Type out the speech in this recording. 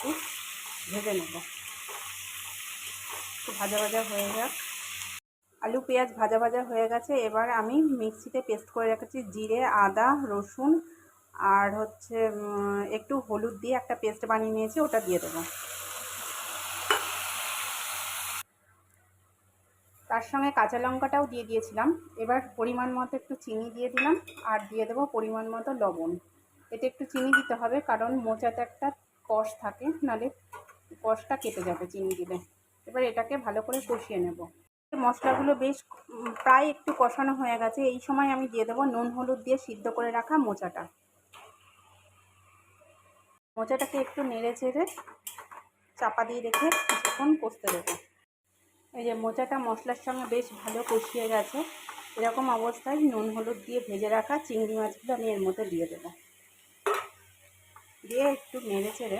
একটু ভেজে নেব। একটু ভাজা ভাজা হয়ে যাক। আলু পেঁয়াজ ভাজা ভাজা হয়ে গেছে। এবার আমি মিক্সিতে পেস্ট করে রেখেছি জিরে, আদা, রসুন আর হচ্ছে একটু হলুদ দিয়ে একটা পেস্ট বানিয়ে নিয়েছি, ওটা দিয়ে দেবো। তার সঙ্গে কাঁচা লঙ্কাটাও দিয়ে দিয়েছিলাম। এবার পরিমাণ মতো একটু চিনি দিয়ে দিলাম আর দিয়ে দেবো পরিমাণ মতো লবণ। এতে একটু চিনি দিতে হবে কারণ মোচাতে একটা কষ থাকে, নাহলে কষটা কেটে যাবে চিনি দিলে। এবার এটাকে ভালো করে কষিয়ে নেব। মশলাগুলো বেশ প্রায় একটু কষানো হয়ে গেছে। এই সময় আমি দিয়ে দেবো নুন হলুদ দিয়ে সিদ্ধ করে রাখা মোচাটা। মোচাটাকে একটু নেড়ে চেড়ে চাপা দিয়ে রেখে কিছুক্ষণ কষতে দেবো। এই যে মোচাটা মশলার সঙ্গে বেশ ভালো কষিয়ে গেছে। এরকম অবস্থায় নুন হলুদ দিয়ে ভেজে রাখা চিংড়ি মাছগুলো আমি এর মধ্যে দিয়ে দেবো। দিয়ে একটু নেড়ে চেড়ে